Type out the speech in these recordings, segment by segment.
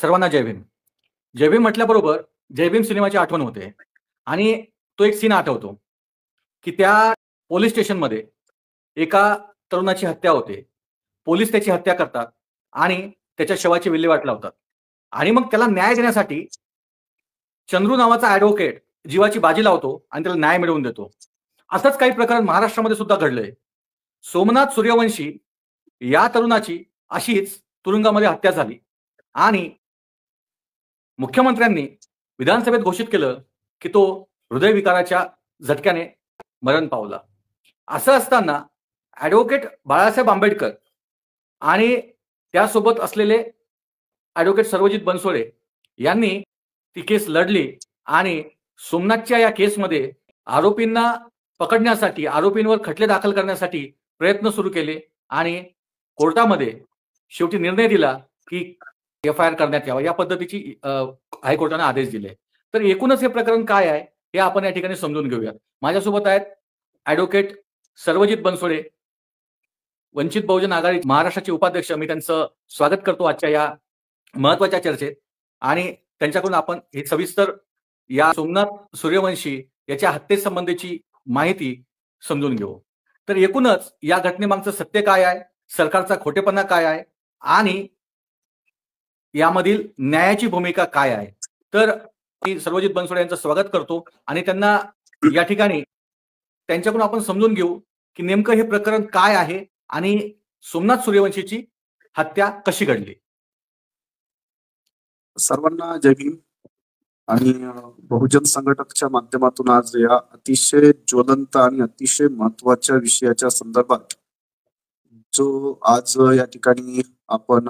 सर्वांना जय भीम. जय भीम म्हटल्याबरोबर जय भीम सिनेमाची आठवण होते आणि तो एक सीन आठवतो की त्या पोलीस स्टेशनमध्ये एका तरुणाची हत्या होते. पोलीस त्याची हत्या करतात आणि त्याच्या शवाची विल्हेवाट लावतात आणि मग त्याला न्याय देण्यासाठी चंद्रू नावाचा ॲडव्होकेट जीवाची बाजी लावतो आणि त्याला न्याय मिळवून देतो. असंच काही प्रकरण महाराष्ट्रामध्ये सुद्धा घडलंय. सोमनाथ सूर्यवंशी या तरुणाची अशीच तुरुंगामध्ये हत्या झाली आणि मुख्यमंत्र्यांनी विधानसभेत घोषित केलं की तो हृदयविकाराच्या झटक्याने मरण पावला. असं असताना ॲडव्होकेट बाळासाहेब आंबेडकर आणि त्यासोबत असलेले ॲडव्होकेट सर्वजित बनसोडे यांनी ती केस लढली आणि सोमनाथच्या या केसमध्ये आरोपींना पकडण्यासाठी, आरोपींवर खटले दाखल करण्यासाठी प्रयत्न सुरू केले आणि कोर्टामध्ये शेवटी निर्णय दिला की एफ-आय-आर करण्यात यावा. या पद्धतीची हायकोर्टाने आदेश दिले. तर एकूणच हे प्रकरण काय आहे हे आपण या ठिकाणी समजून घेऊयात. माझ्यासोबत आहेत ॲडव्होकेट सर्वजित बनसोडे, वंचित बहुजन आघाडी महाराष्ट्राचे उपाध्यक्ष. मी त्यांचं स्वागत करतो आजच्या या महत्वाच्या चर्चेत आणि त्यांच्याकडून आपण हे सविस्तर या सोमनाथ सूर्यवंशी याच्या हत्येसंबंधीची माहिती समजून घेऊ. तर एकूणच या घटनेमागचं सत्य काय आहे, सरकारचा खोटेपणा काय आहे आणि यामधील न्यायाची भूमिका काय आहे. तर मी सर्वजित बनसोडे यांचं स्वागत करतो आणि त्यांना या ठिकाणी त्यांच्याकडून आपण समजून घेऊ की नेमकं हे प्रकरण काय आहे आणि सोमनाथ सूर्यवंशीची हत्या कशी घडली. सर्वांना जय भीम. आणि बहुजन संघटकच्या माध्यमातून आज या अतिशय ज्वलंत आणि अतिशय महत्वाच्या विषयाच्या संदर्भात जो आज या ठिकाणी आपण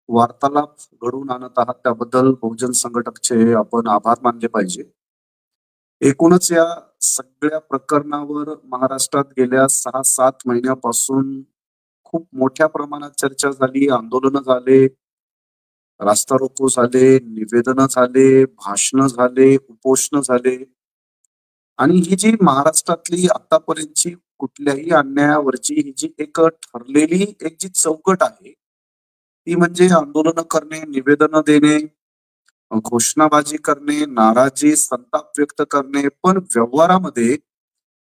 वार्तालाप घडवून आणत आहात त्याबद्दल बहुजन संघटकचे आपण आभार मानले पाहिजे. एकूणच या सगळ्या प्रकरणावर महाराष्ट्रात गेल्या 6-7 महिन्यापासून खूप मोठ्या प्रमाणात चर्चा झाली, आंदोलनं झाले, रास्ता रोको झाले, निवेदनं झाले, भाषणं झाले, उपोषण झाले. आणि ही जी महाराष्ट्रातली आतापर्यंतची कुठल्याही अन्यायावरची ही जी एक ठरलेली एक जी चौकट आहे ती म्हणजे आंदोलनं करणे, निवेदनं देणे, घोषणाबाजी करणे, नाराजी, संताप व्यक्त करणे. पण व्यवहारामध्ये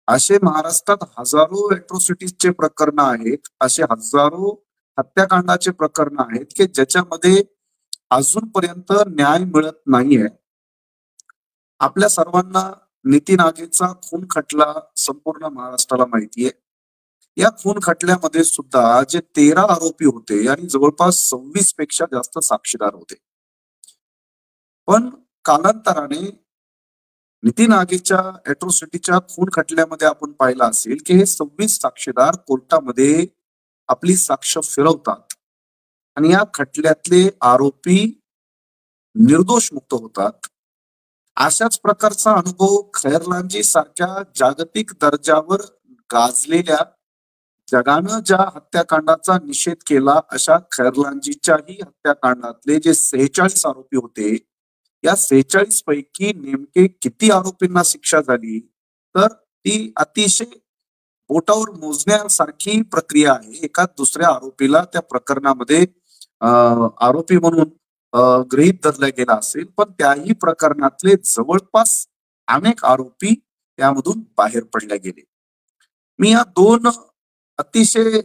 असे महाराष्ट्रात हजारो एट्रोसिटीजचे प्रकरण आहेत, असे हजारो हत्याकांडाचे प्रकरण आहेत की ज्याच्यामध्ये अजूनपर्यंत न्याय मिळत नाहीये. आपल्या सर्वांना नितीन आगेचा खून खटला संपूर्ण महाराष्ट्राला माहितीये. या खून खटल्यामध्ये सुद्धा जे 13 आरोपी होते आणि जवळपास 26 पेक्षा जास्त साक्षीदार होते. पण कालांतराने नितीन आगेच्या एट्रोसिटीच्या खून खटल्यामध्ये आपण पाहिलं असेल की हे 26 साक्षीदार कोर्टामध्ये आपली साक्ष फिरवतात आणि या खटल्यातले आरोपी निर्दोष मुक्त होतात. अशाच प्रकारचा अनुभव खैरलांजी सारख्या जागतिक दर्जावर गाजलेल्या, जगानं ज्या हत्याकांडाचा निषेध केला अशा खैरलांजीच्याही हत्याकांडातले जे 46 आरोपी होते, या 46 पैकी नेमके किती आरोपींना शिक्षा झाली तर ती अतिशय बोटावर मोजण्यासारखी प्रक्रिया आहे. एका दुसऱ्या आरोपीला त्या प्रकरणामध्ये आरोपी म्हणून गृहीत धरला गेला असेल, पण त्याही प्रकरणातले जवळपास अनेक आरोपी त्यामधून बाहेर पडले गेले. मी या दोन अतिशय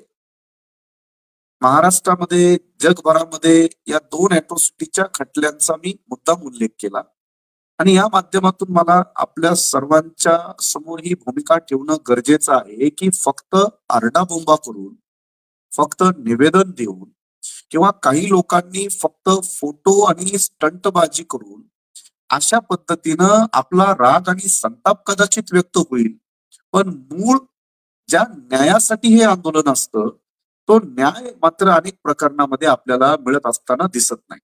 महाराष्ट्रामध्ये, जगभरामध्ये या 2 एट्रोसिटीच्या खटल्यांचा मी मुद्दाम उल्लेख केला आणि या माध्यमातून मला आपल्या सर्वांच्या समोर ही भूमिका ठेवणं गरजेचं आहे की फक्त आरडाबोंबा करून, फक्त निवेदन देऊन किंवा काही लोकांनी फक्त फोटो आणि स्टंटबाजी करून अशा पद्धतीनं आपला राग आणि संताप कदाचित व्यक्त होईल, पण मूळ ज्या न्यायासाठी हे आंदोलन असतं तो न्याय मात्र अनेक प्रकरणामध्ये आपल्याला मिळत असताना दिसत नाही.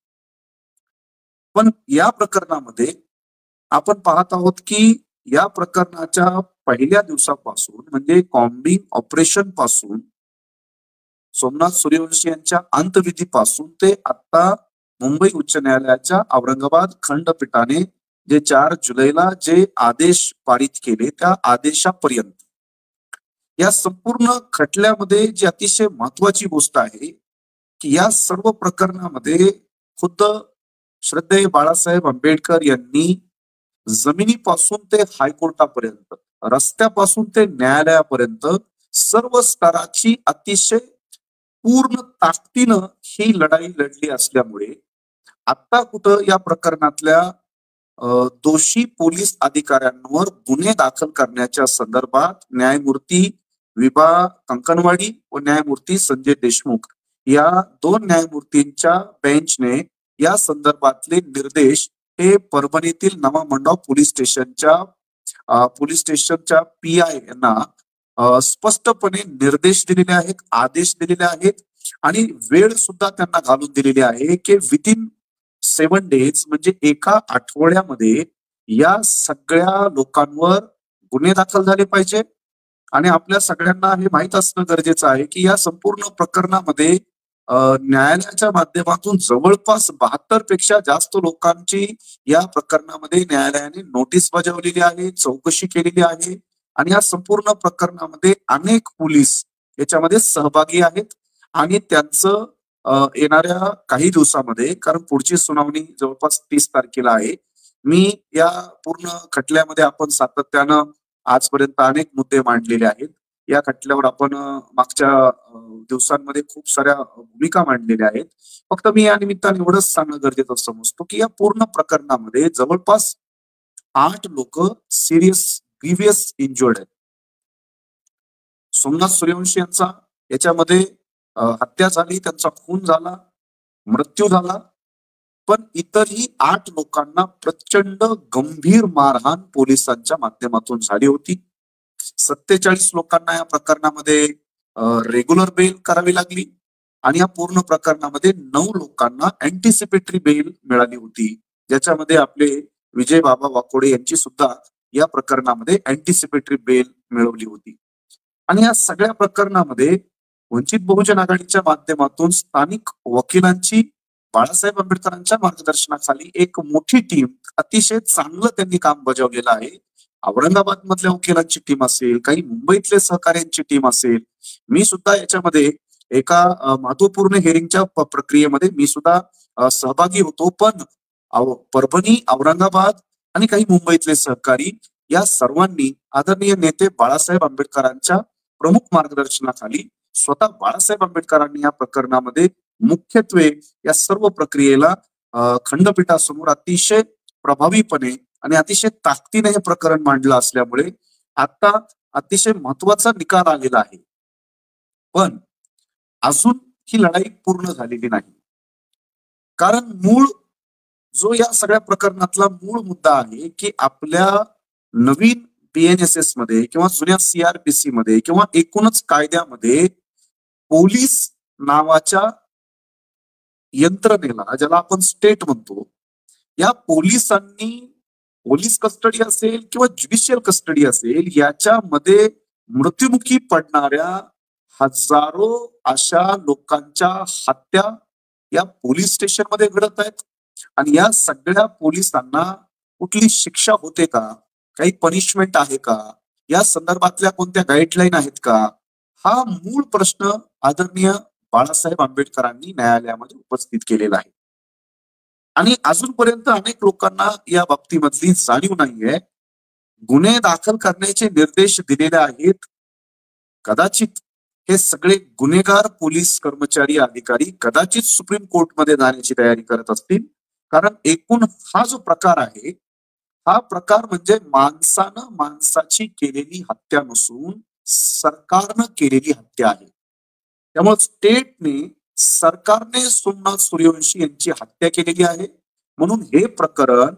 पण या प्रकरणामध्ये आपण पाहत आहोत की या प्रकरणाच्या पहिल्या दिवसापासून म्हणजे कॉम्बिंग ऑपरेशन पासून, सोमनाथ सूर्यवंशी यांच्या अंतविधीपासून ते आता मुंबई उच्च न्यायालयाच्या औरंगाबाद खंडपीठाने जे 4 जुलैला जे आदेश पारित केले त्या आदेशापर्यंत या संपूर्ण खटल्यामध्ये जी अतिशय महत्वाची गोष्ट आहे की या सर्व प्रकरणामध्ये खुद्द श्रद्धेय बाळासाहेब आंबेडकर यांनी जमिनीपासून ते हायकोर्टापर्यंत, रस्त्यापासून ते न्यायालयापर्यंत सर्व स्तराची अतिशय पूर्ण ताकदीनं ही लढाई लढली असल्यामुळे आता कुठं या प्रकरणातल्या दोषी पोलीस अधिकाऱ्यांवर गुन्हे दाखल करण्याच्या संदर्भात न्यायमूर्ती विभा कंकणवाडी व न्यायमूर्ती संजय देशमुख या 2 न्यायमूर्तींच्या बेंचने या संदर्भातले निर्देश हे परभणीतील नवा मंडव पोलीस स्टेशनच्या PI यांना स्पष्टपणे निर्देश दिलेले आहेत, आदेश दिलेले आहेत आणि वेळ सुद्धा त्यांना घालून दिलेली आहे की विदिन 7 डेज म्हणजे एका आठवड्यामध्ये या सगळ्या लोकांवर गुन्हे दाखल झाले पाहिजे. आणि आपल्या सगळ्यांना हे माहित असणं गरजेचं आहे की या संपूर्ण प्रकरणामध्ये न्यायालयाच्या माध्यमातून जवळपास 72 पेक्षा जास्त लोकांची या प्रकरणामध्ये न्यायालयाने नोटीस बजावलेली आहे, चौकशी केलेली आहे आणि या संपूर्ण प्रकरणामध्ये अनेक पोलीस याच्यामध्ये सहभागी आहेत आणि त्यांचं येणाऱ्या काही दिवसामध्ये, कारण पुढची सुनावणी जवळपास 30 तारखेला आहे, मी या पूर्ण खटल्यामध्ये आपण सातत्यानं आजपर्यंत अनेक मुद्दे मांडलेले आहेत. या खटल्यावर आपण मागच्या दिवसांमध्ये खूप साऱ्या भूमिका मांडलेल्या आहेत. फक्त मी या निमित्ताने एवढंच सांगणं गरजेचं समजतो की या पूर्ण प्रकरणामध्ये जवळपास 8 लोक सिरियस ग्रीवियस इंज्युर्ड आहेत. सोमनाथ सूर्यवंशी यांचा याच्यामध्ये हत्या झाली, त्यांचा खून झाला, मृत्यू झाला, पण इतरही 8 लोकांना प्रचंड गंभीर मारहाण पोलिसांच्या माध्यमातून झाली होती. 47 लोकांना या प्रकरणामध्ये रेग्युलर बेल करावी लागली आणि या पूर्ण प्रकरणामध्ये 9 लोकांना अँटिसिपेटरी बेल मिळाली होती, ज्याच्यामध्ये आपले विजय बाबा वाकोडे यांची सुद्धा या प्रकरणामध्ये अँटिसिपेटरी बेल मिळवली होती. आणि या सगळ्या प्रकरणामध्ये वंचित बहुजन आघाडीच्या माध्यमातून स्थानिक वकिलांची बाळासाहेब आंबेडकरांच्या मार्गदर्शनाखाली एक मोठी टीम, अतिशय चांगलं त्यांनी काम बजावलेलं आहे. औरंगाबाद मधल्या वकिलांची टीम असेल, काही मुंबईतले सहकार्यांची टीम असेल, मी सुद्धा याच्यामध्ये एका महत्वपूर्ण हिअरिंगच्या प्रक्रियेमध्ये मी सुद्धा सहभागी होतो. पण परभणी, औरंगाबाद आणि काही मुंबईतले सहकारी या सर्वांनी आदरणीय नेते बाळासाहेब आंबेडकरांच्या प्रमुख मार्गदर्शनाखाली स्वतः बाळासाहेब आंबेडकरांनी या प्रकरणामध्ये मुख्यत्वे या सर्व प्रक्रियेला खंडपीठासमोर अतिशय प्रभावीपणे आणि अतिशय ताकदीने हे प्रकरण मांडलं असल्यामुळे आता अतिशय महत्वाचा निकाल आलेला आहे. पण अजून ही लढाई पूर्ण झालेली नाही, कारण मूळ जो या सगळ्या प्रकरणातला मूळ मुद्दा आहे की आपल्या नवीन BNSS मध्ये किंवा जुन्या CRPC मध्ये किंवा एकूणच कायद्यामध्ये पोलीस नावाच्या यंत्रणेला, ज्याला आपण स्टेट म्हणतो, या पोलिसांनी पोलीस कस्टडी असेल किंवा ज्युडिशियल कस्टडी असेल याच्यामध्ये मृत्युमुखी पडणाऱ्या हजारो अशा लोकांच्या हत्या या पोलीस स्टेशनमध्ये घडत आहेत. आणि या सगळ्या पोलिसांना कुठली शिक्षा होते का, काही पनिशमेंट आहे का, या संदर्भातल्या कोणत्या गाईडलाईन आहेत का, हा मूळ प्रश्न आदरणीय बाळासाहेब आंबेडकरांनी न्यायालयामध्ये उपस्थित केलेला आहे. आणि अजूनपर्यंत अनेक लोकांना या बाबतीमधली जाणीव नाहीये. गुन्हे दाखल करण्याचे निर्देश दिलेले आहेत. कदाचित हे सगळे गुन्हेगार पोलीस कर्मचारी अधिकारी कदाचित सुप्रीम कोर्टमध्ये जाण्याची तयारी करत असतील, कारण एकूण हा जो प्रकार आहे, हा प्रकार म्हणजे माणसानं माणसाची केलेली हत्या नसून सरकारनं केलेली हत्या आहे. त्यामुळे सरकारने सोमनाथ सूर्यवंशी यांची हत्या केलेली आहे. म्हणून हे प्रकरण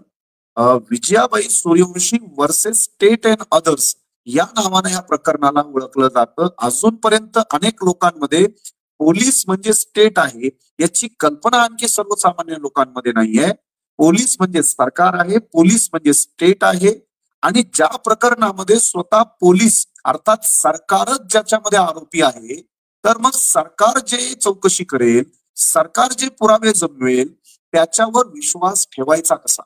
Vijayabai Suryavanshi versus state and others या नावाने या प्रकरणाला ओळखलं जातं. अजूनपर्यंत अनेक लोकांमध्ये पोलीस म्हणजे स्टेट आहे याची कल्पना आणखी सर्वसामान्य लोकांमध्ये नाहीये. पोलीस म्हणजे सरकार आहे, पोलीस म्हणजे स्टेट आहे. आणि ज्या प्रकरणामध्ये स्वतः पोलीस अर्थात सरकारच ज्याच्यामध्ये आरोपी आहे, तर मग सरकार जे चौकशी करेल, सरकार जे पुरावे जमवेल, त्याच्यावर विश्वास ठेवायचा कसा?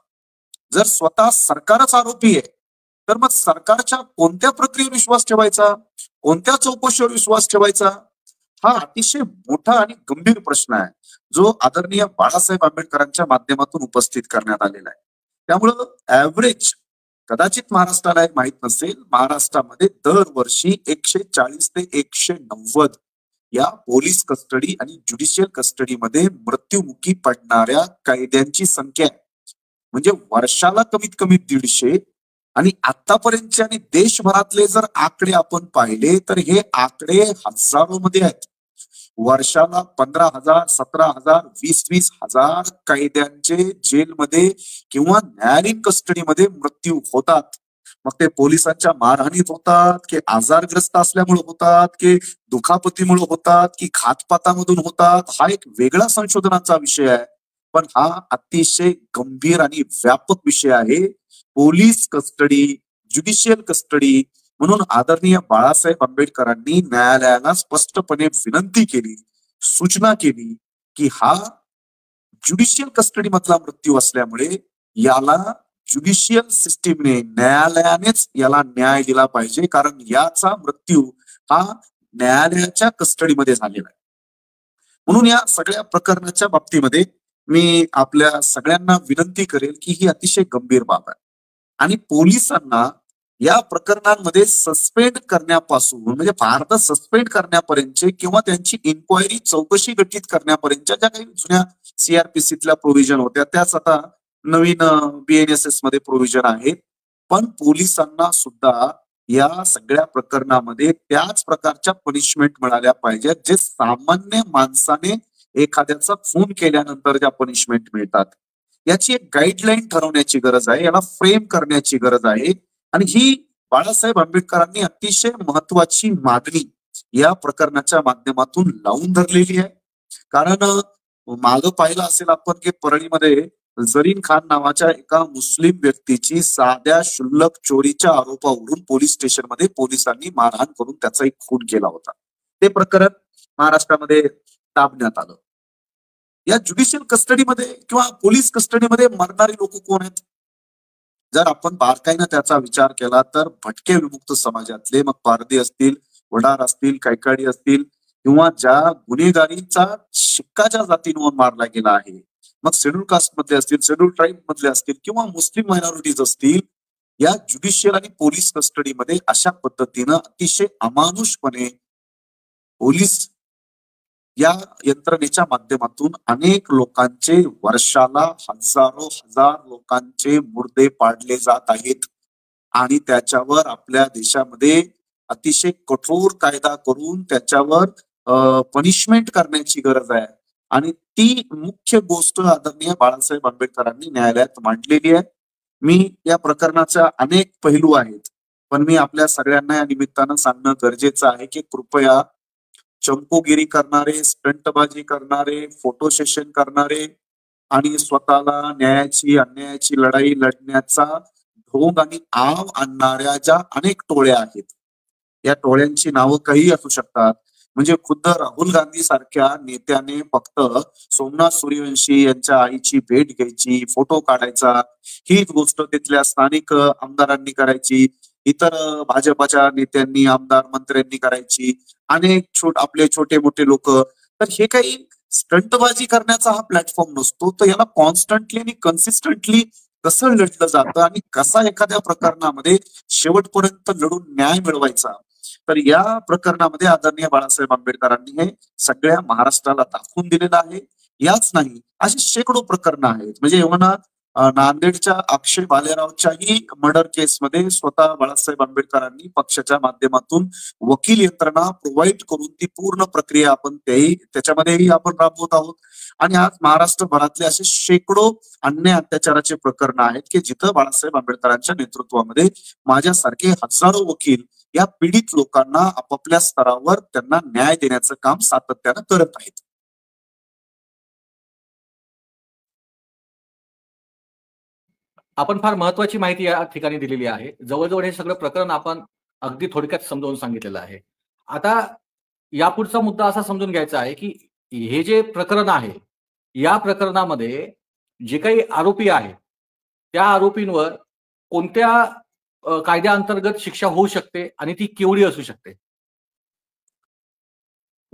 जर स्वतः सरकारच आरोपी आहे, तर मग सरकारच्या कोणत्या प्रक्रियेवर विश्वास ठेवायचा, कोणत्या चौकशीवर विश्वास ठेवायचा? हा अतिशय मोठा आणि गंभीर प्रश्न आहे, जो आदरणीय बाळासाहेब आंबेडकरांच्या माध्यमातून उपस्थित करण्यात आलेला आहे. त्यामुळं ऍव्हरेज कदाचित महाराष्ट्राला एक माहित नसेल, महाराष्ट्रामध्ये दरवर्षी 140 ते 190 या पोलीस कस्टडी आणि ज्युडिशियल कस्टडीमध्ये मृत्युमुखी पडणाऱ्या कैद्यांची संख्या आहे. म्हणजे वर्षाला कमीत कमी 150 आणि आतापर्यंतचे आणि देशभरातले जर आकडे आपण पाहिले तर हे आकडे हजारो मध्ये आहेत. वर्षाला 15,000, 17,000, 20,000 कैद्यांचे जेलमध्ये किंवा न्यायालयीन कस्टडीमध्ये मृत्यू होतात. मग ते पोलिसांच्या मारहाणीत होतात, की आजारग्रस्त असल्यामुळे होतात, की दुखापतीमुळे होतात, की घातपातामधून होतात, हा एक वेगळा संशोधनाचा विषय आहे. पण हा अतिशय गंभीर आणि व्यापक विषय आहे. Police custody, judicial custody. म्हणून आदरणीय बाळासाहेब आंबेडकरांनी न्यायालयाला स्पष्टपणे विनंती केली, सूचना केली की हा ज्युडिशियल कस्टडी मधला मृत्यू असल्यामुळे याला ज्युडिशियल सिस्टीमने, न्यायालयानेच याला न्याय दिला पाहिजे, कारण याचा मृत्यू हा न्यायालयाच्या कस्टडीमध्ये झालेला आहे. म्हणून या सगळ्या प्रकरणाच्या बाबतीमध्ये मी आपल्या सगळ्यांना विनंती करेल की ही अतिशय गंभीर बाब आहे आणि पोलिसांना या प्रकरणांमध्ये सस्पेंड करण्यापासून, म्हणजे भारत सस्पेंड करण्यापर्यंतचे किंवा त्यांची इन्क्वायरी, चौकशी गठीत करण्यापर्यंतच्या ज्या काही जुन्या सीआरपीसीतल्या प्रोव्हिजन होत्या त्याच आता नवीन BNSS मध्ये प्रोव्हिजन आहेत. पण पोलिसांना सुद्धा या सगळ्या प्रकरणामध्ये त्याच प्रकारच्या पनिशमेंट मिळाल्या पाहिजेत, जे सामान्य माणसाने एखाद्याचा खून केल्यानंतर ज्या पनिशमेंट मिळतात. याची एक गाईडलाईन ठरवण्याची गरज आहे, याला फ्रेम करण्याची गरज आहे. आणि ही बाळासाहेब आंबेडकरांनी अतिशय महत्वाची मागणी या प्रकरणाच्या माध्यमातून लावून धरलेली आहे. कारण मागं पाहिलं असेल आपण की परळीमध्ये जरीन खान नावाच्या एका मुस्लिम व्यक्तीची साध्या क्षुल्लक चोरीच्या आरोपावरून पोलीस स्टेशनमध्ये पोलिसांनी मारहाण करून त्याचा एक खून केला होता. ते प्रकरण महाराष्ट्रामध्ये दाबण्यात आलं. या ज्युडिशियल कस्टडीमध्ये किंवा पोलीस कस्टडीमध्ये मरणारी लोक कोण आहेत? जर आपण बारकाईनं त्याचा विचार केला तर भटके विमुक्त समाजातले, मग पारधी असतील, वडार असतील, कैकाडी असतील, किंवा ज्या गुन्हेगारीचा शिक्का ज्या जातींवर मारला गेला आहे, मग शेड्यूल कास्ट मधले असतील, शेड्यूल ट्राईब मधले असतील किंवा मुस्लिम मायनॉरिटीज असतील, या ज्युडिशियल आणि पोलीस कस्टडीमध्ये अशा पद्धतीनं अतिशय अमानुषपणे पोलीस या यंत्रणेच्या माध्यमातून अनेक लोकांचे वर्षाला हजारो हजार लोकांचे मुर्दे पाडले जात आहेत. आणि त्याच्यावर आपल्या देशामध्ये अतिशय कठोर कायदा करून त्याच्यावर पनिशमेंट करण्याची गरज आहे. आणि ती मुख्य गोष्ट आदरणीय बाळासाहेब आंबेडकरांनी न्यायालयात मांडलेली आहे. मी या प्रकरणाच्या अनेक पैलू आहेत, पण मी आपल्या सगळ्यांना या निमित्तानं सांगणं गरजेचं आहे की कृपया चंपोगिरी करणारे, स्टंटबाजी करणारे, फोटो सेशन करणारे आणि स्वतःला न्यायाची अन्यायाची लढाई लढण्याचा ढोंग आणि आव आणणाऱ्या ज्या अनेक टोळ्या आहेत, या टोळ्यांची नावं काही असू शकतात. म्हणजे खुद्द राहुल गांधी सारख्या नेत्याने फक्त सोमनाथ सूर्यवंशी यांच्या आईची भेट घ्यायची, फोटो काढायचा, हीच गोष्ट तिथल्या स्थानिक आमदारांनी करायची, इतर भाजपाच्या नेत्यांनी, आमदार मंत्र्यांनी करायची, अनेक आपले छोटे मोठे लोक. तर हे काही स्टंटबाजी करण्याचा हा प्लॅटफॉर्म नसतो. तर याला कॉन्स्टंटली आणि कन्सिस्टंटली कसं लढलं जातं आणि कसा एखाद्या प्रकरणामध्ये शेवटपर्यंत लढून न्याय मिळवायचा, तर या प्रकरणामध्ये आदरणीय बाळासाहेब आंबेडकरांनी हे सगळ्या महाराष्ट्राला दाखवून दिलेलं आहे. याच नाही, अशी शेकडो प्रकरणं आहेत. म्हणजे एव्हा नांदेडच्या अक्षय भालेरावच्याही मर्डर केसमध्ये स्वतः बाळासाहेब आंबेडकरांनी पक्षाच्या माध्यमातून वकील यंत्रणा प्रोव्हाइड करून ती पूर्ण प्रक्रिया आपण त्याच्यामध्येही आपण राबवत आहोत. आणि आज महाराष्ट्रभरातले असे शेकडो अन्याय अत्याचाराचे प्रकरण आहेत की जिथं बाळासाहेब आंबेडकरांच्या नेतृत्वामध्ये माझ्यासारखे हजारो वकील या पीडित लोकांना आपापल्या स्तरावर त्यांना न्याय देण्याचं काम सातत्यानं करत आहेत. आपण फार महत्वाची माहिती या ठिकाणी दिलेली आहे. जवळजवळ हे सगळं प्रकरण आपण अगदी थोडक्यात समजावून सांगितलेलं आहे. आता यापुढचा मुद्दा असा समजून घ्यायचा आहे की हे जे प्रकरण आहे, या प्रकरणामध्ये जे काही आरोपी आहेत त्या आरोपींवर कोणत्या कायद्याअंतर्गत शिक्षा होऊ शकते आणि ती केवढी असू शकते?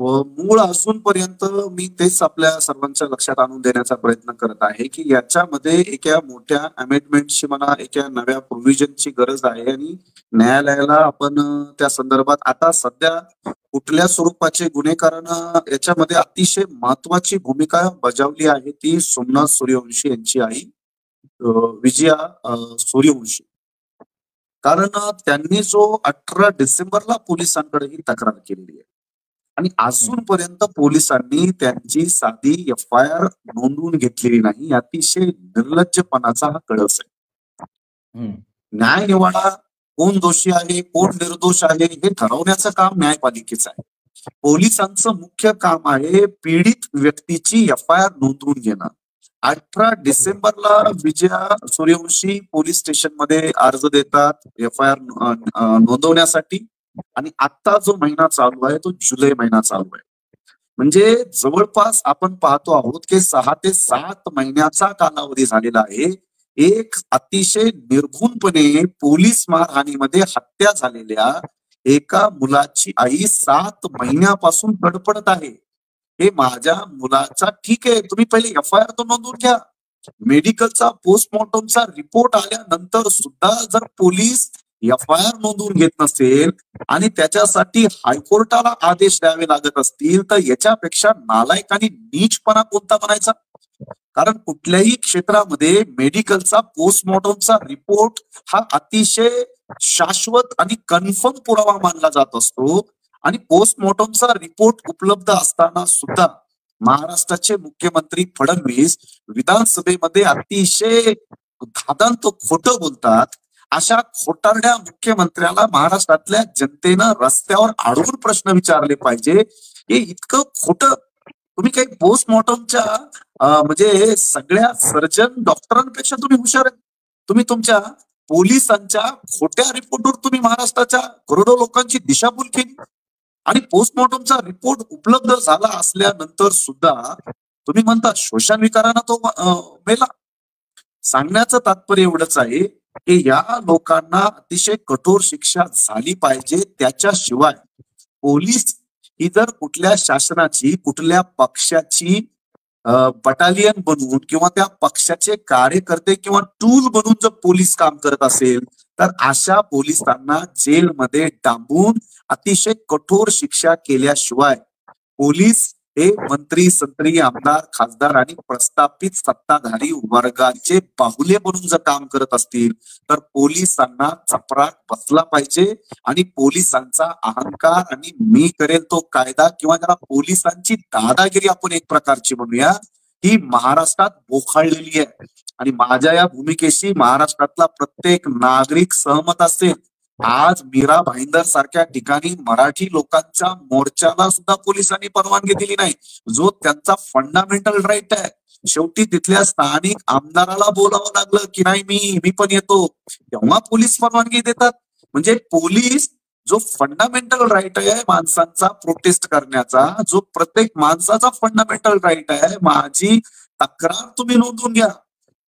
व मूळ अजूनपर्यंत मी तेच आपल्या सर्वांच्या लक्षात आणून देण्याचा प्रयत्न करत आहे की याच्यामध्ये एका मोठ्या अमेंडमेंटची म्हणा एका नव्या प्रोव्हिजनची गरज आहे आणि न्यायालयाला आपण त्या संदर्भात आता सध्या कुठल्या स्वरूपाचे गुन्हेगारांना याच्यामध्ये अतिशय महत्वाची भूमिका बजावली आहे ती सोमनाथ सूर्यवंशी यांची आई विजया सूर्यवंशी. कारण त्यांनी जो 18 डिसेंबरला पोलिसांकडे ही तक्रार केलेली आहे आणि अजूनपर्यंत पोलिसांनी त्यांची साधी FIR नोंदवून घेतलेली नाही. अतिशय निर्लज्जपणाचा हा कळस आहे. न्याय निवाडा कोण दोषी आहे कोण निर्दोष आहे हे ठरवण्याचं काम न्यायपालिकेचं आहे. पोलिसांचं मुख्य काम आहे पीडित व्यक्तीची FIR नोंदवून घेणं. 18 डिसेंबरला विजया सूर्यवंशी पोलीस स्टेशन मध्ये अर्ज देतात FIR नोंदवण्यासाठी आणि आता जो महिना चालू आहे तो जुलै महिना चालू आहे. म्हणजे जवळपास आपण पाहतो आहोत की 6 ते 7 महिन्याचा कालावधी झालेला आहे. एक अतिशय निर्घुणपणे पोलीस मारहाणीमध्ये हत्या झालेल्या एका मुलाची आई 7 महिन्यापासून तडफडत आहे. हे माझ्या मुलाचा ठीक आहे तुम्ही पहिले FIR तर नोंदवून घ्या. मेडिकलचा पोस्टमॉर्टमचा रिपोर्ट आल्यानंतर सुद्धा जर पोलीस FIR नोंदवून घेत नसेल आणि त्याच्यासाठी हायकोर्टाला आदेश द्यावे लागत असतील तर याच्यापेक्षा नालायक आणि नीचपणा कोणता म्हणायचा. कारण कुठल्याही क्षेत्रामध्ये मेडिकलचा पोस्टमॉर्टमचा रिपोर्ट हा अतिशय शाश्वत आणि कन्फर्म पुरावा मानला जात असतो आणि पोस्टमॉर्टमचा रिपोर्ट उपलब्ध असताना सुद्धा महाराष्ट्राचे मुख्यमंत्री फडणवीस विधानसभेमध्ये अतिशय धादांत खोटं बोलतात. अशा खोटारड्या मुख्यमंत्र्याला महाराष्ट्रातल्या जनतेनं रस्त्यावर अडवून प्रश्न विचारले पाहिजे. हे इतकं खोटं तुम्ही काही पोस्टमॉर्टमच्या म्हणजे सगळ्या सर्जन डॉक्टरांपेक्षा तुम्ही हुशार आहे. तुम्ही तुमच्या पोलिसांच्या खोट्या रिपोर्टवर तुम्ही महाराष्ट्राच्या करोडो लोकांची दिशाभूल केली आणि पोस्टमॉर्टमचा रिपोर्ट उपलब्ध झाला असल्यानंतर सुद्धा तुम्ही म्हणता श्वसन विकारानं तो मेला. सांगण्याचं तात्पर्य एवढंच आहे की या लोकांना अतिशय कठोर शिक्षा झाली पाहिजे. त्याच्याशिवाय पोलीस ही जर कुठल्या शासनाची कुठल्या पक्षाची बटालियन बनवून किंवा त्या पक्षाचे कार्यकर्ते किंवा टूल बनवून जर पोलीस काम करत असेल तर अशा पोलिसांना जेलमध्ये डांबून अतिशय कठोर शिक्षा केल्याशिवाय पोलीस हे मंत्री संत्री आमदार खासदार आणि प्रस्थापित सत्ताधारी वर्गाचे बाहुले बनून जर काम करत असतील तर पोलिसांना चपराक बसला पाहिजे आणि पोलिसांचा अहंकार आणि मी करेल तो कायदा किंवा ज्याला पोलिसांची दादागिरी आपण एक प्रकारची म्हणूया ही महाराष्ट्रात बोखाळलेली आहे. आणि माझ्या या भूमिकेशी महाराष्ट्रातला प्रत्येक नागरिक सहमत असेल. आज मीरा भाईंदर सारख्या ठिकाणी मराठी लोकांच्या मोर्चाला सुद्धा पोलिसांनी परवानगी दिली नाही जो त्यांचा फंडामेंटल राईट आहे. शेवटी तिथल्या स्थानिक आमदाराला बोलावं लागलं की नाही मी पण येतो तेव्हा पोलीस परवानगी देतात. म्हणजे पोलीस जो फंडामेंटल राईट आहे माणसांचा प्रोटेस्ट करण्याचा जो प्रत्येक माणसाचा फंडामेंटल राईट आहे माझी तक्रार तुम्ही नोंदवून घ्या.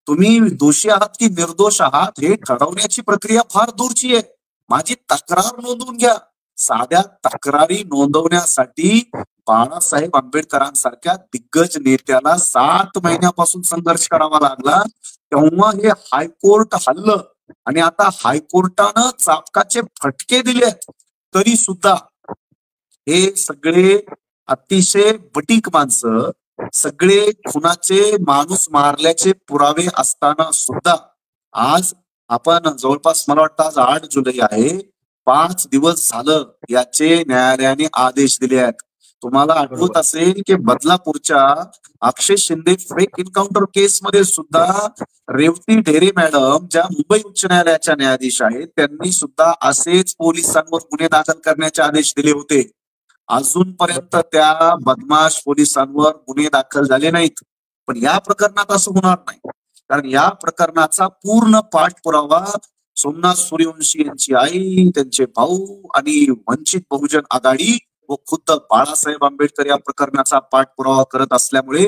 तुम्ही दोषी आहात की निर्दोष आहात हे ठरवण्याची प्रक्रिया फार दूरची आहे. माझी तक्रार नोंदवून घ्या. साध्या तक्रारी नोंदवण्यासाठी बाळासाहेब आंबेडकरांसारख्या दिग्गज नेत्याला 7 महिन्यापासून संघर्ष करावा लागला. तेव्हा हे हायकोर्ट हल्लं आणि आता हायकोर्टानं चापकाचे फटके दिले तरी सुद्धा हे सगळे अतिशय बटीक माणसं सगळे खुनाचे माणूस मारल्याचे पुरावे असताना सुद्धा आज आपण जवळपास मला वाटतं आज 8 जुलै आहे 5 दिवस झालं याचे न्यायालयाने आदेश दिले आहेत. तुम्हाला आठवत असेल की बदलापूरच्या अक्षय शिंदे फेक एन्काउंटर केस मध्ये सुद्धा रेवती ढेरे मॅडम ज्या मुंबई उच्च न्यायालयाच्या न्यायाधीश आहेत त्यांनी सुद्धा असेच पोलिसांवर गुन्हे दाखल करण्याचे आदेश दिले होते. अजूनपर्यंत त्या बदमाश पोलिसांवर गुन्हे दाखल झाले नाहीत. पण या प्रकरणात असं होणार नाही कारण या प्रकरणाचा पूर्ण पाठपुरावा सोमनाथ सूर्यवंशी यांची आई त्यांचे भाऊ आणि वंचित बहुजन आघाडी व खुद्द बाळासाहेब आंबेडकर या प्रकरणाचा पाठपुरावा करत असल्यामुळे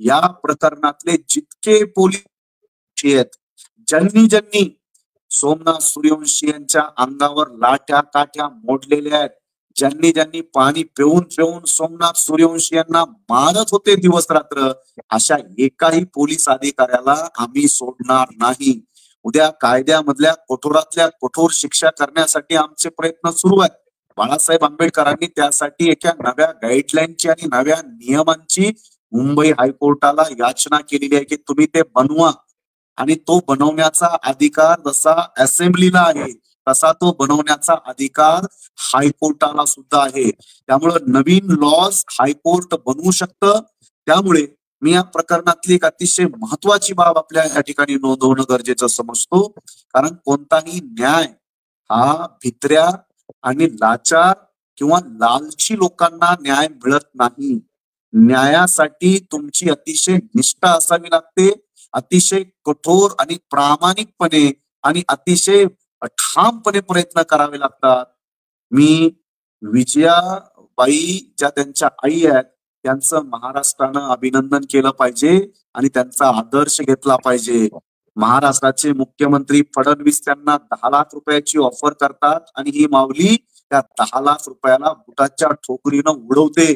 या प्रकरणातले जितके पोलीस आहेत ज्यांनी सोमनाथ सूर्यवंशी यांच्या अंगावर लाठ्या काठ्या मोडलेल्या आहेत ज्यांनी ज्यांनी पाणी पिऊन पिऊन सोमनाथ सूर्यवंशी यांना मारत होते दिवस रात्र, अशा एकाही पोलीस अधिकाऱ्याला आम्ही सोडणार नाही. उद्या कायद्यामधल्या कठोरातल्या कठोर शिक्षा करण्यासाठी आमचे प्रयत्न सुरू आहेत. बाळासाहेब आंबेडकरांनी त्यासाठी एका नव्या गाईडलाईनची आणि नव्या नियमांची मुंबई हायकोर्टाला याचना केलेली आहे की तुम्ही ते बनवा. आणि तो बनवण्याचा अधिकार जसा असेंब्लीला आहे तसा तो बनवण्याचा अधिकार हायकोर्टाला सुद्धा आहे. त्यामुळं नवीन लॉज हायकोर्ट बनवू शकतं. त्यामुळे मी या प्रकरणातली एक अतिशय महत्वाची बाब आपल्या या ठिकाणी नोंदवणं गरजेचं समजतो. कारण कोणताही न्याय हा भित्र्या आणि लाचार किंवा लालची लोकांना न्याय मिळत नाही. न्यायासाठी तुमची अतिशय निष्ठा असावी लागते, अतिशय कठोर आणि प्रामाणिकपणे आणि अतिशय ठामपणे प्रयत्न करावे लागतात. मी विजयाबाई ज्या त्यांच्या आई आहेत त्यांचं महाराष्ट्रानं अभिनंदन केलं पाहिजे आणि त्यांचा आदर्श घेतला पाहिजे. महाराष्ट्राचे मुख्यमंत्री फडणवीस त्यांना 10 लाख रुपयाची ऑफर करतात आणि ही माऊली त्या 10 लाख रुपयाला बुटाच्या ठोकरीनं उडवते.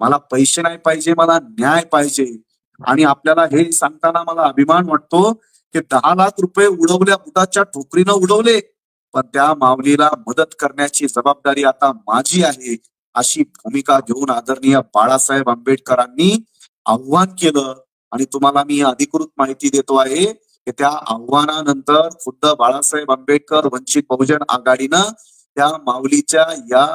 मला पैसे नाही पाहिजे, मला न्याय पाहिजे. आणि आपल्याला हे सांगताना मला अभिमान वाटतो की 10 लाख रुपये उडवल्या, बुटाच्या ठोकरीनं उडवले, पण त्या माऊलीला मदत करण्याची जबाबदारी आता माझी आहे, अशी भूमिका घेऊन आदरणीय बाळासाहेब आंबेडकरांनी आव्हान केलं. आणि तुम्हाला मी अधिकृत माहिती देतो आहे की त्या आव्हानानंतर खुद्द बाळासाहेब आंबेडकर वंचित बहुजन आघाडीनं त्या माऊलीच्या या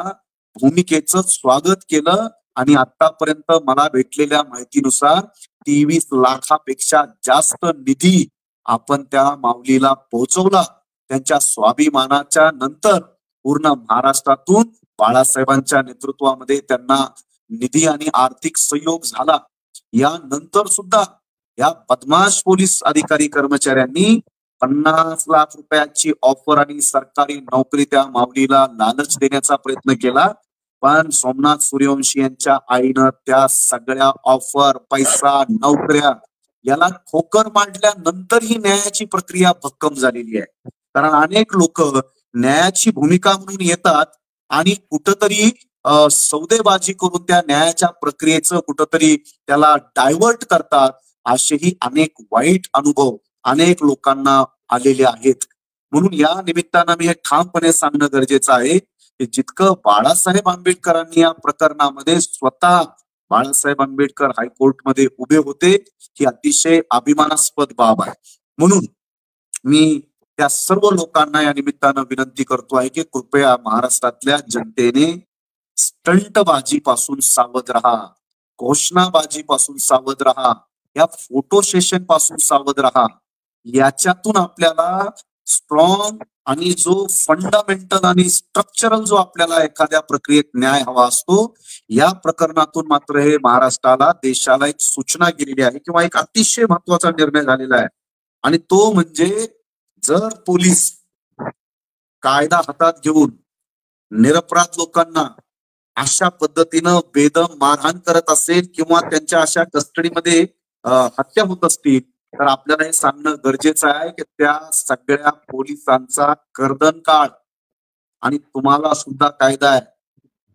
भूमिकेचं स्वागत केलं. आणि आतापर्यंत मला भेटलेल्या माहितीनुसार 23 लाखापेक्षा जास्त निधी आपण त्या माऊलीला पोहोचवला. त्यांच्या स्वाभिमानाच्या नंतर पूर्ण महाराष्ट्रातून बाळासाहेबांच्या नेतृत्वामध्ये त्यांना निधी आणि आर्थिक सहयोग झाला. यानंतर सुद्धा या बदमाश पोलीस अधिकारी कर्मचाऱ्यांनी 50 लाख रुपयाची ऑफर आणि सरकारी नोकरी त्या माऊलीला लालच देण्याचा प्रयत्न केला. पण सोमनाथ सूर्यवंशी यांच्या आईनं त्या सगळ्या ऑफर, पैसा, नोकऱ्या याला ठोकर मांडल्यानंतर ही न्यायाची प्रक्रिया भक्कम झालेली आहे. कारण अनेक लोक न्यायाची भूमिका म्हणून येतात आणि कुठंतरी सौदेबाजी करून त्या न्यायाच्या प्रक्रियेचं कुठंतरी त्याला डायव्हर्ट करतात. असेही अनेक वाईट अनुभव अनेक लोकांना आलेले आहेत. म्हणून या निमित्तानं मी हे ठामपणे सांगणं गरजेचं आहे की जितकं बाळासाहेब आंबेडकरांनी या प्रकरणामध्ये स्वतः बाळासाहेब आंबेडकर हायकोर्टमध्ये उभे होते, ही अतिशय अभिमानास्पद बाब आहे. म्हणून मी त्या सर्व लोकांना या निमित्तानं विनंती करतो आहे की कृपया महाराष्ट्रातल्या जनतेने स्टंटबाजीपासून सावध राहा, घोषणाबाजीपासून सावध राहा, या फोटो सेशन पासून सावध राहा. याच्यातून आपल्याला स्ट्रॉंग आणि जो फंडामेंटल आणि स्ट्रक्चरल जो आपल्याला एखाद्या प्रक्रियेत न्याय हवा असतो, या प्रकरणातून मात्र हे महाराष्ट्राला, देशाला एक सूचना गेलेली आहे किंवा एक अतिशय महत्वाचा निर्णय झालेला आहे. आणि तो म्हणजे जर पोलीस कायदा हातात घेऊन निरपराध लोकांना अशा पद्धतीनं बेदम मारहाण करत असेल किंवा त्यांच्या अशा कस्टडीमध्ये हत्या होत असतील, तर आपल्याला हे सांगणं गरजेचं आहे की त्या सगळ्या पोलिसांचा कर्दन काळ. आणि तुम्हाला सुद्धा कायदा आहे,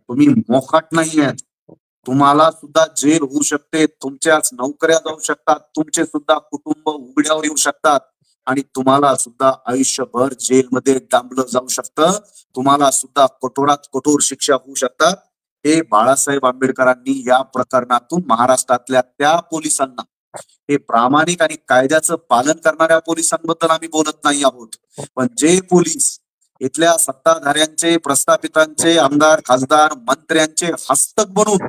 तुम्ही मोकाट नाही आहेत, तुम्हाला सुद्धा जेल होऊ शकते, तुमच्याच नोकऱ्या जाऊ शकतात, तुमचे सुद्धा कुटुंब उघड्यावर येऊ शकतात आणि तुम्हाला सुद्धा आयुष्यभर जेलमध्ये डांबलं जाऊ शकतं, तुम्हाला सुद्धा कठोरात कठोर शिक्षा होऊ शकतात. हे बाळासाहेब आंबेडकरांनी या प्रकरणातून महाराष्ट्रातल्या त्या पोलिसांना, हे प्रामाणिक आणि कायद्याचं पालन करणाऱ्या पोलिसांबद्दल आम्ही बोलत नाही आहोत, पण जे पोलीस इथल्या सत्ताधाऱ्यांचे, प्रस्थापितांचे, आमदार, खासदार, मंत्र्यांचे हस्तक बनून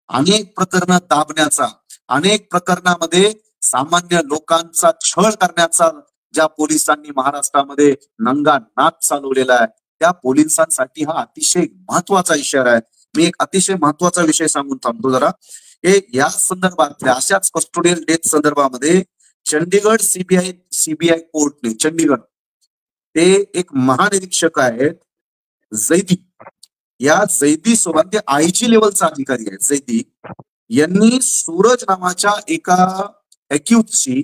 अनेक प्रकरणं दाबण्याचा, अनेक प्रकरणामध्ये सामान्य लोकांचा छळ करण्याचा ज्या पोलिसांनी महाराष्ट्रामध्ये नंगा नाच चालवलेला आहे, त्या पोलिसांसाठी हा अतिशय महत्वाचा इशारा आहे. मी एक अतिशय महत्वाचा विषय सांगून थांबतो जरा. या संदर्भातल्या अशाच कस्टोडियल डेथ संदर्भामध्ये चंडीगड सीबीआय कोर्टने, चंडीगड, ते एक महानिरीक्षक आहेत जैदी, या जैदी सोबत, ते आयजी लेवलचा अधिकारी आहे जैदी, यांनी सूरज नावाच्या एका अक्यूजची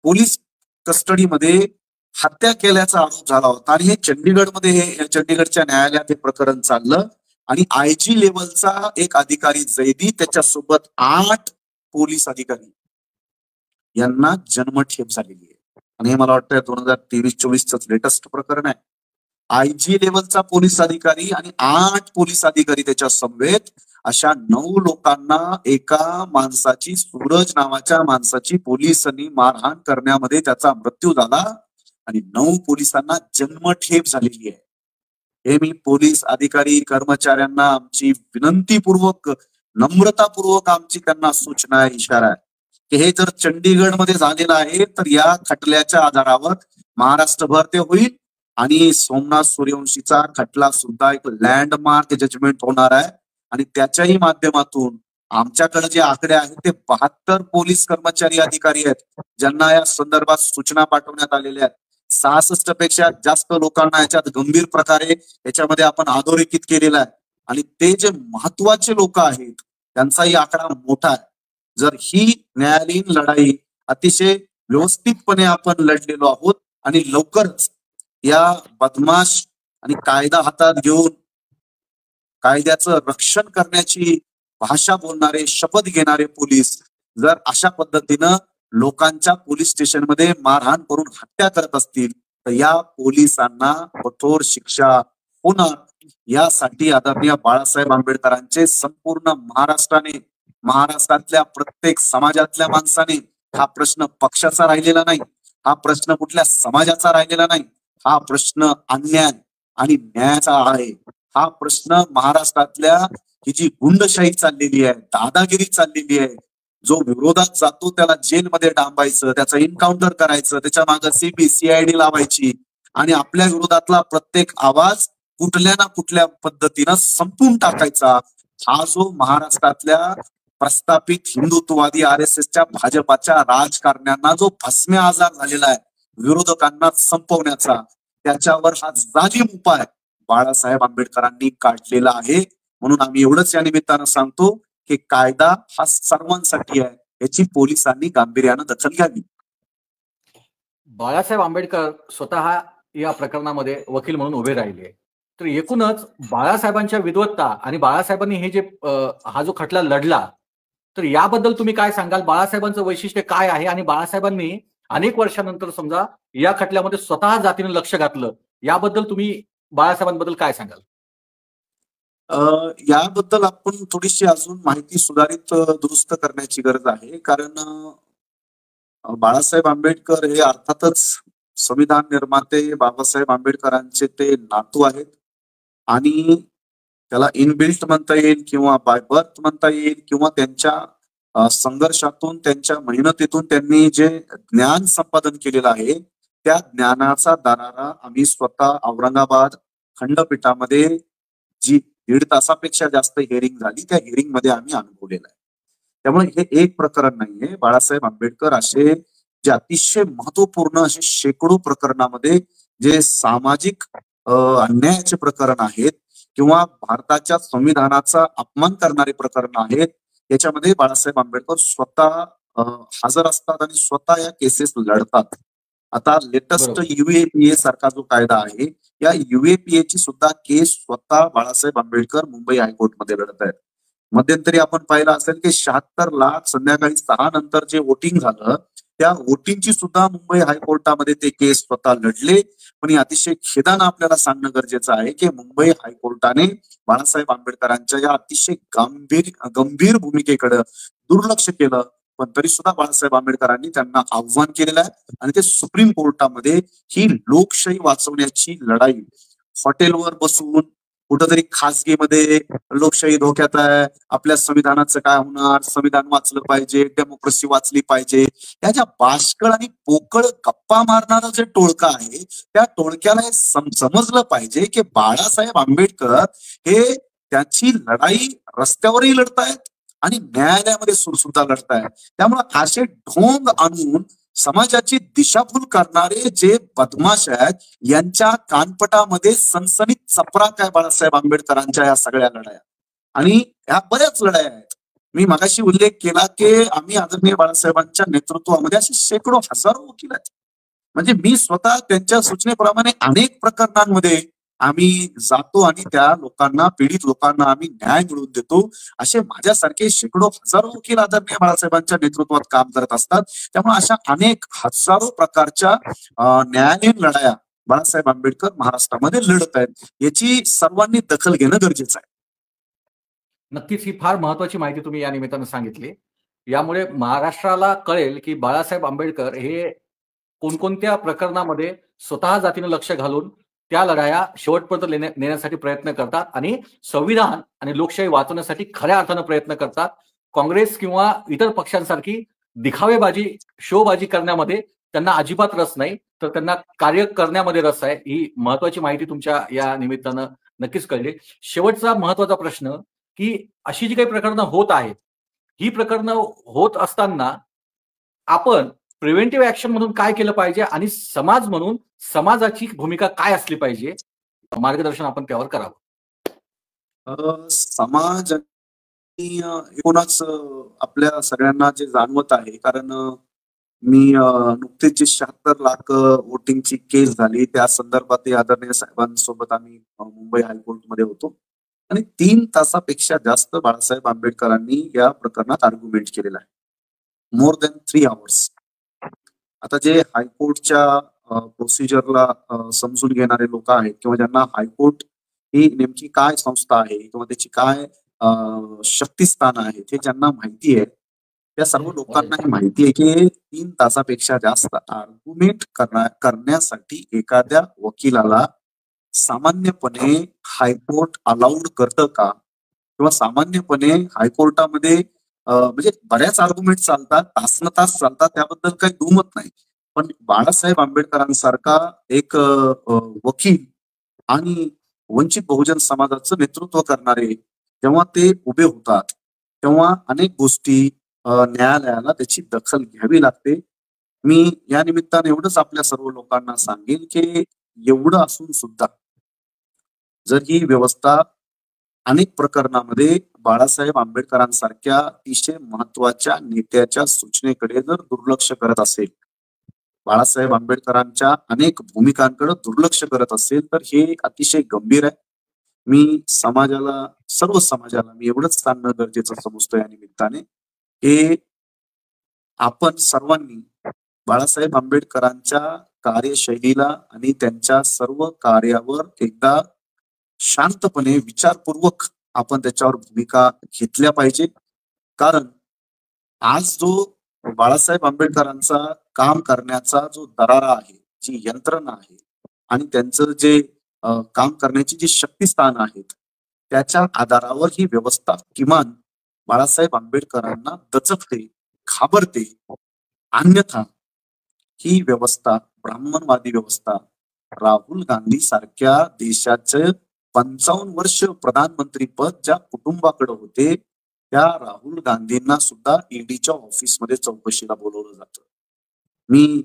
पोलीस कस्टडीमध्ये हत्या केल्याचा आरोप झाला होता. आणि हे चंडीगडमध्ये, चंडीगडच्या न्यायालयात हे प्रकरण चाललं आणि आयजी लेवलचा एक अधिकारी जैदी, त्याच्यासोबत 8 पोलीस अधिकारी यांना जन्मठेप झालेली आहे. आणि हे मला वाटतं 2023-24च लेटेस्ट प्रकरण आहे. आयजी लेवलचा पोलीस अधिकारी आणि 8 पोलीस अधिकारी त्याच्या समवेत अशा 9 लोकांना एका माणसाची, सूरज नावाच्या माणसाची पोलिसांनी मारहाण करण्यामध्ये त्याचा मृत्यू झाला आणि 9 पोलिसांना जन्मठेप झालेली आहे. हे मी पोलीस अधिकारी कर्मचाऱ्यांना आमची विनंतीपूर्वक, नम्रतापूर्वक आमची त्यांना सूचना आहे, इशारा आहे की हे जर चंडीगडमध्ये झालेलं आहे तर या खटल्याच्या आधारावर महाराष्ट्रभर ते होईल आणि सोमनाथ सूर्यवंशीचा खटला सुद्धा एक लँडमार्क जजमेंट होणार आहे. आणि त्याच्याही माध्यमातून आमच्याकडे जे आकडे आहेत ते 72 पोलीस कर्मचारी अधिकारी आहेत ज्यांना या संदर्भात सूचना पाठवण्यात आलेल्या आहेत. 66 पेक्षा जास्त लोकांना याच्यात गंभीर प्रकारे याच्यामध्ये आपण अधोरेखित केलेला आहे. आणि ते जे महत्वाचे लोक आहेत त्यांचाही आकडा मोठा आहे. जर ही न्यायालयीन लढाई अतिशय व्यवस्थितपणे आपण लढलेलो आहोत आणि लवकरच या बदमाश आणि कायदा हातात घेऊन कायद्याचं रक्षण करण्याची भाषा बोलणारे, शपथ घेणारे पोलीस जर अशा पद्धतीनं लोकांच्या पोलीस स्टेशनमध्ये मारहाण करून हत्या करत असतील तर या पोलिसांना कठोर शिक्षा होणार. यासाठी आदरणीय बाळासाहेब आंबेडकरांचे संपूर्ण महाराष्ट्रातल्या प्रत्येक समाजातल्या माणसाने, हा प्रश्न पक्षाचा राहिलेला नाही, हा प्रश्न कुठल्या समाजाचा राहिलेला नाही, हा प्रश्न अन्याय आणि न्यायाचा आहे. हा प्रश्न महाराष्ट्रातल्या ही जी गुंडशाही चाललेली आहे, दादागिरी चाललेली आहे, जो विरोधात जातो त्याला जेलमध्ये डांबायचं, त्याचं एन्काउंटर करायचं, त्याच्या मागे CID लावायची आणि आपल्या विरोधातला प्रत्येक आवाज कुठल्या ना कुठल्या पद्धतीनं संपून टाकायचा, हा जो महाराष्ट्रातल्या प्रस्थापित हिंदुत्ववादी RSSच्या भाजपाच्या राजकारण्यांना जो भस्मे आजार झालेला आहे विरोधकांना संपवण्याचा, त्याच्यावर हा जाजीम उपाय बाळासाहेब आंबेडकरांनी काढलेला आहे. म्हणून आम्ही एवढंच या निमित्तानं सांगतो की कायदा हा सर्वांसाठी आहे, याची पोलिसांनी गांभीर्यानं दखल घ्यावी. बाळासाहेब आंबेडकर स्वतः या प्रकरणामध्ये वकील म्हणून उभे राहिले. तर एकूणच बाळासाहेबांच्या विद्वत्ता आणि बाळासाहेबांनी हे जे हा जो खटला लढला, तर याबद्दल तुम्ही काय सांगाल? बाळासाहेबांचं वैशिष्ट्य काय आहे आणि बाळासाहेबांनी अनेक वर्षानंतर समजा या खटल्यामध्ये स्वतः जातीने लक्ष घातलं, याबद्दल तुम्ही बाळासाहेबांबद्दल काय सांगाल? याबद्दल आपण थोडीशी अजून माहिती सुधारित दुरुस्त करण्याची गरज आहे. कारण बाळासाहेब आंबेडकर हे अर्थातच संविधान निर्माते बाबासाहेब आंबेडकरांचे ते नातू आहेत आणि त्याला इनबिल्ट म्हणता येईल किंवा बाय बर्थ म्हणता येईल किंवा त्यांच्या संघर्षातून, त्यांच्या मेहनतीतून त्यांनी जे ज्ञान संपादन केलेलं आहे त्या ज्ञानाचा दरारा आम्ही स्वतः औरंगाबाद खंडपीठामध्ये जी 1.5 तासापेक्षा जास्त हिअरिंग झाली त्या हिअरिंग मध्ये आम्ही अनुभवलेलं आहे. त्यामुळे हे एक प्रकरण नाहीये. बाळासाहेब आंबेडकर असे जे अतिशय महत्वपूर्ण असे शेकडो प्रकरणामध्ये जे सामाजिक अन्यायाचे प्रकरण आहेत किंवा भारताच्या संविधानाचा अपमान करणारे प्रकरण आहेत, याच्यामध्ये बाळासाहेब आंबेडकर स्वतः हजर असतात आणि स्वतः या केसेस लढतात. आता लेटेस्ट UAPA सारखा जो कायदा आहे, या UAPA ची सुद्धा केस स्वतः बाळासाहेब आंबेडकर मुंबई हायकोर्टमध्ये लढत आहेत. मध्यंतरी आपण पाहिलं असेल की 76 लाख संध्याकाळी 6 नंतर जे वोटिंग झालं त्या वोटिंगची सुद्धा मुंबई हायकोर्टामध्ये ते केस स्वतः लढले. पण अतिशय खेदानं आपल्याला सांगणं गरजेचं आहे की मुंबई हायकोर्टाने बाळासाहेब आंबेडकरांच्या या अतिशय गंभीर भूमिकेकडे दुर्लक्ष केलं. पण तरी सुद्धा बाळासाहेब आंबेडकरांनी त्यांना आव्हान केलेलं आहे आणि ते सुप्रीम कोर्टामध्ये ही लोकशाही वाचवण्याची लढाई हॉटेलवर बसून कुठंतरी खासगीमध्ये लोकशाही धोक्यात आहे, आपल्या संविधानाचं काय होणार, संविधान वाचलं पाहिजे, डेमोक्रेसी वाचली पाहिजे, या ज्या बाष्कळ आणि पोकळ गप्पा मारणारं जे टोळकं आहे त्या टोळक्याला हे समजलं पाहिजे की बाळासाहेब आंबेडकर हे त्याची लढाई रस्त्यावरही लढतायत आणि न्यायालयामध्ये सुद्धा लढतायत. त्यामुळे असे ढोंग आणून समाजाची दिशाभूल करणारे जे बदमाश आहेत यांच्या कानपटामध्ये सनसनीत चपराक आहे बाळासाहेब आंबेडकरांच्या या सगळ्या लढाया. आणि ह्या बऱ्याच लढाया आहेत. मी मगाशी उल्लेख केला की आम्ही आदरणीय बाळासाहेबांच्या नेतृत्वामध्ये असे शेकडो हजारो वकील आहेत. म्हणजे मी स्वतः त्यांच्या सूचनेप्रमाणे अनेक प्रकरणांमध्ये आम्ही जातो आणि त्या लोकांना, पीडित लोकांना आम्ही न्याय मिळवून देतो. असे माझ्यासारखे शेकडो हजारो वकील आदरणीय बाळासाहेबांच्या नेतृत्वात काम करत असतात. त्यामुळे अशा अनेक हजारो प्रकारच्या न्यायालयीन लढाया बाळासाहेब आंबेडकर महाराष्ट्रामध्ये लढत आहेत. याची सर्वांनी दखल घेणं गरजेचं आहे. नक्कीच ही फार महत्वाची माहिती तुम्ही या निमित्तानं सांगितली. यामुळे महाराष्ट्राला कळेल की बाळासाहेब आंबेडकर हे कोणकोणत्या प्रकरणामध्ये स्वतः जातीनं लक्ष घालून त्या लढाया शेवटपर्यंत नेण्यासाठी प्रयत्न करतात आणि संविधान आणि लोकशाही वाचवण्यासाठी खऱ्या अर्थानं प्रयत्न करतात. काँग्रेस किंवा इतर पक्षांसारखी दिखावेबाजी, शोबाजी करण्यामध्ये त्यांना अजिबात रस नाही, तर त्यांना कार्य करण्यामध्ये रस आहे. ही महत्वाची माहिती तुमच्या या निमित्तानं नक्कीच कळली. शेवटचा महत्वाचा प्रश्न की अशी जी काही प्रकरणं होत आहेत, ही प्रकरणं होत असताना आपण प्रिव्हेंटिव्ह ऍक्शन म्हणून काय केलं पाहिजे आणि समाज म्हणून समाजाची भूमिका काय असली पाहिजे, मार्गदर्शन आपण त्यावर करावं. समाज एकूणच आपल्या सगळ्यांना जे जाणवत आहे, कारण मी नुकतीच जी 76 लाख वोटिंगची केस झाली त्या संदर्भात आदरणीय साहेबांसोबत आम्ही मुंबई हायकोर्टमध्ये होतो आणि 3 तासापेक्षा जास्त बाळासाहेब आंबेडकरांनी या प्रकरणात आर्ग्युमेंट केलेला आहे. More than 3 hours. आता जे हायकोर्टच्या प्रोसिजरला समजून घेणारे लोक आहेत किंवा ज्यांना हायकोर्ट ही नेमकी काय संस्था आहे किंवा त्याची काय शक्तिस्थान आहे हे ज्यांना माहिती आहे, त्या सर्व लोकांना ही माहिती आहे की 3 तासापेक्षा जास्त आर्ग्युमेंट करण्यासाठी एखाद्या वकिलाला सामान्यपणे हायकोर्ट अलाउड करतं का, किंवा सामान्यपणे हायकोर्टामध्ये म्हणजे बऱ्याच आर्ग्युमेंट चालतात, तासनतास चालतात, त्याबद्दल काही दुमत नाही. पण बाळासाहेब आंबेडकरांसारखा एक वकील आणि वंचित बहुजन समाजाचं नेतृत्व करणारे जेव्हा ते उभे होतात, तेव्हा अनेक गोष्टी न्यायालयाला त्याची दखल घ्यावी लागते. मी या निमित्ताने एवढंच आपल्या सर्व लोकांना सांगेन की एवढं असून सुद्धा जर ही व्यवस्था अनेक प्रकरणामध्ये बाळासाहेब आंबेडकरांसारख्या अतिशय महत्वाच्या नेत्याच्या सूचनेकडे जर दुर्लक्ष करत असेल, बाळासाहेब आंबेडकरांच्या अनेक भूमिकांकडे दुर्लक्ष करत असेल, तर हे अतिशय गंभीर आहे. मी समाजाला, सर्व समाजाला मी एवढंच सांगणं गरजेचं समजतो या निमित्ताने की आपण सर्वांनी बाळासाहेब आंबेडकरांच्या कार्यशैलीला आणि त्यांच्या सर्व कार्यावर एकदा शांतपणे विचारपूर्वक आपण त्याच्यावर भूमिका घेतल्या पाहिजे. कारण आज जो बाळासाहेब आंबेडकरांचा काम करण्याचा जो दरारा आहे, जी यंत्रणा आहे आणि त्यांचं जे काम करण्याची जी शक्तिस्थान आहेत, त्याच्या आधारावर ही व्यवस्था किमान बाळासाहेब आंबेडकरांना दचकते, घाबरते. अन्यथा ही व्यवस्था, ब्राह्मणवादी व्यवस्था, राहुल गांधी सारख्या देशाचे 55 वर्ष प्रधानमंत्री पद ज्या कुटुंबाकडे होते, त्या राहुल गांधींना सुद्धा ईडीच्या ऑफिसमध्ये चौकशीला बोलवलं जातं. मी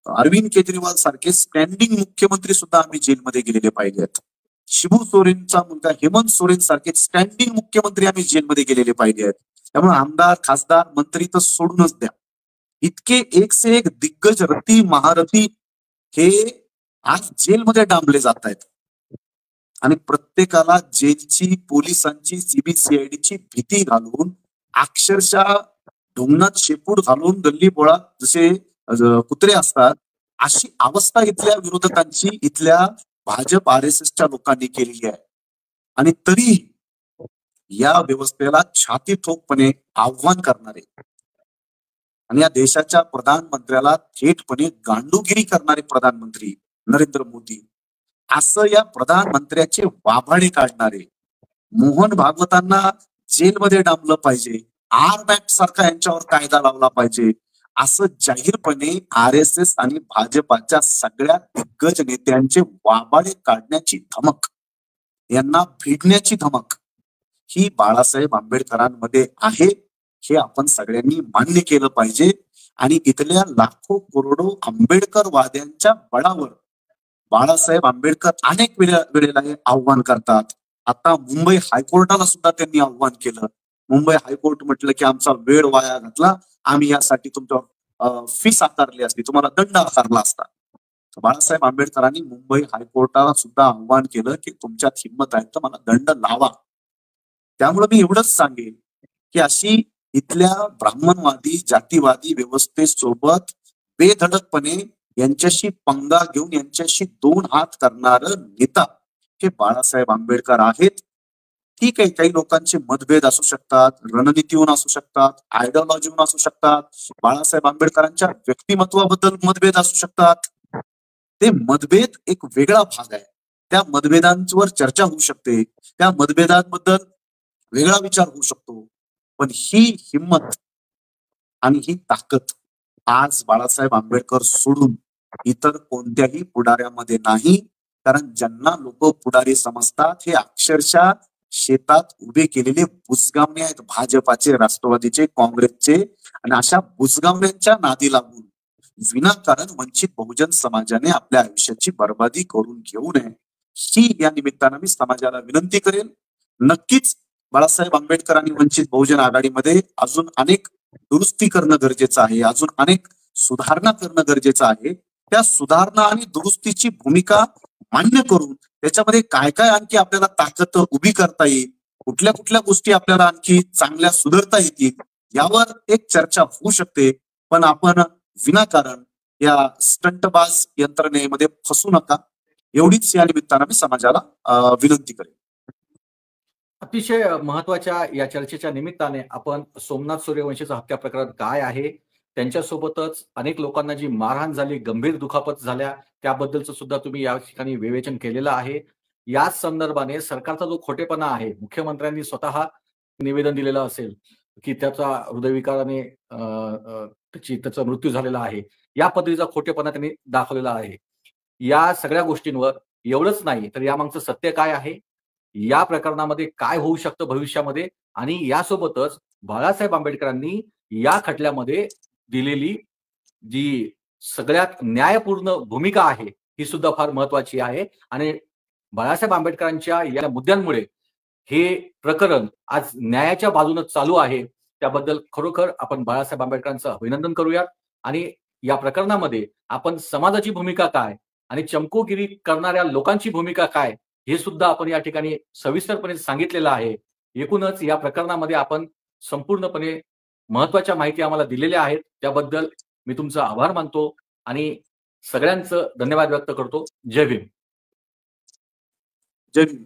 अरविंद केजरीवाल सारखे स्टँडिंग मुख्यमंत्री सुद्धा आम्ही जेलमध्ये गेलेले पाहिले आहेत. शिबू सोरेनचा मुलगा हेमंत सोरेन सारखे स्टँडिंग मुख्यमंत्री आम्ही जेलमध्ये गेलेले पाहिले आहेत. त्यामुळे आमदार, खासदार, मंत्री तर सोडूनच द्या, इतके एक से एक दिग्गज रथी महारथी हे आज जेलमध्ये डांबले जात आहेत आणि प्रत्येकाला जेलची, पोलिसांची, सीबीसीआयडीची भीती घालून, अक्षरशः ढुंगणात शेपूट घालून गल्ली बोळा जसे कुत्रे असतात, अशी अवस्था इथल्या विरोधकांची, इथल्या भाजप RSSच्या लोकांनी केलेली आहे. आणि तरी या व्यवस्थेला छाती ठोकपणे आव्हान करणारे आणि या देशाच्या प्रधानमंत्र्याला थेटपणे गांडूगिरी करणारे प्रधानमंत्री नरेंद्र मोदी, असं या प्रधानमंत्र्याचे वाभाडे काढणारे, मोहन भागवतांना जेलमध्ये डांबलं पाहिजे, आरबॅक सारखा यांच्यावर कायदा लावला पाहिजे, असं जाहीरपणे RSS आणि भाजपाच्या सगळ्या दिग्गज नेत्यांचे वाभाडे काढण्याची धमक, यांना भिडण्याची धमक ही बाळासाहेब आंबेडकरांमध्ये आहे, हे आपण सगळ्यांनी मान्य केलं पाहिजे. आणि इथल्या लाखो करोडो आंबेडकरवाद्यांच्या बळावर बाळासाहेब आंबेडकर अनेक वेळेला हे आव्हान करतात. आता मुंबई हायकोर्टाला सुद्धा त्यांनी आव्हान केलं. मुंबई हायकोर्ट म्हटलं की आमचा वेळ वाया घातला, आम्ही यासाठी तुमच्यावर फीस आकारली असती, तुम्हाला दंड आकारला असता. बाळासाहेब आंबेडकरांनी मुंबई हायकोर्टाला सुद्धा आव्हान केलं की तुमच्यात हिंमत आहे तर मला दंड लावा. त्यामुळे मी एवढंच सांगेन की अशी इथल्या ब्राह्मणवादी जातीवादी व्यवस्थेसोबत बेधडकपणे यांच्याशी पंगा घेऊन यांच्याशी दोन हात करणार नेता हे बाळासाहेब आंबेडकर आहेत. ठीक आहे, काही लोकांचे मतभेद असू शकतात, रणनीतीहून असू शकतात, आयडिओलॉजीहून असू शकतात, बाळासाहेब आंबेडकरांच्या व्यक्तिमत्वाबद्दल मतभेद असू शकतात. ते मतभेद एक वेगळा भाग आहे. त्या मतभेदांवर चर्चा होऊ शकते, त्या मतभेदांबद्दल वेगळा विचार होऊ शकतो. पण ही हिंमत आणि ही ताकद आज बाळासाहेब आंबेडकर सोडून इतर कोणत्याही पुढाऱ्यामध्ये नाही. कारण ज्यांना लोक पुढारी समजतात हे अक्षरशः शेतात उभे केलेले बुजगावणे आहेत, भाजपाचे, राष्ट्रवादीचे, काँग्रेसचे. आणि अशा बुजगावण्यांच्या नादी लागून विनाकारण वंचित बहुजन समाजाने आपल्या आयुष्याची बर्बादी करून घेऊ नये ही या निमित्तानं मी समाजाला विनंती करेन. नक्कीच बाळासाहेब आंबेडकर आणि वंचित बहुजन आघाडीमध्ये अजून अनेक दुरुस्ती करणं गरजेचं आहे, अजून अनेक सुधारणा करणं गरजेचं आहे. त्या सुधारणा आणि दुरुस्तीची भूमिका मान्य करून त्याच्यामध्ये काय काय आणखी आपल्याला ताकद उभी करता येईल, कुठल्या कुठल्या गोष्टी आपल्याला आणखी चांगल्या सुधारता येतील यावर एक चर्चा होऊ शकते. पण आपण विनाकारण या स्टंटबाज यंत्रणेमध्ये फसू नका एवढीच या निमित्तानं मी समाजाला विनंती करेन. अतिशय महत्वाच्या या चर्चेच्या निमित्ताने आपण सोमनाथ सूर्यवंशीचं हत्या प्रकरण काय आहे, त्यांच्यासोबतच अनेक लोकांना जी मारहाण झाली, गंभीर दुखापत झाल्या, त्याबद्दलचं सुद्धा तुम्ही या ठिकाणी विवेचन केलेलं आहे. याच संदर्भाने सरकारचा जो खोटेपणा आहे, मुख्यमंत्र्यांनी स्वतः निवेदन दिलेलं असेल की त्याचा हृदयविकाराने त्याचा मृत्यू झालेला आहे, या पद्धतीचा खोटेपणा त्यांनी दाखवलेला आहे. या सगळ्या गोष्टींवर एवढंच नाही तर यामागचं सत्य काय आहे, या प्रकरणामध्ये काय होऊ शकतं भविष्यामध्ये, आणि यासोबतच बाळासाहेब आंबेडकरांनी या खटल्यामध्ये दिलेली जी सगळ्यात न्यायपूर्ण भूमिका आहे ही सुद्धा फार महत्वाची आहे. आणि बाळासाहेब आंबेडकरांच्या या मुद्द्यांमुळे हे प्रकरण आज न्यायाच्या बाजूने चालू आहे. त्याबद्दल खरोखर आपण बाळासाहेब आंबेडकरांचं अभिनंदन करूयात. आणि या प्रकरणामध्ये आपण समाजाची भूमिका काय आणि चमकोगिरी करणाऱ्या लोकांची भूमिका काय हे सुद्धा आपण या ठिकाणी सविस्तरपणे सांगितलेलं आहे. एकूणच या प्रकरणामध्ये आपण संपूर्णपणे महत्वाच्या माहिती आम्हाला दिलेल्या आहेत. त्याबद्दल मी तुमचा आभार मानतो आणि सगळ्यांचं धन्यवाद व्यक्त करतो. जय भीम. जय भीम.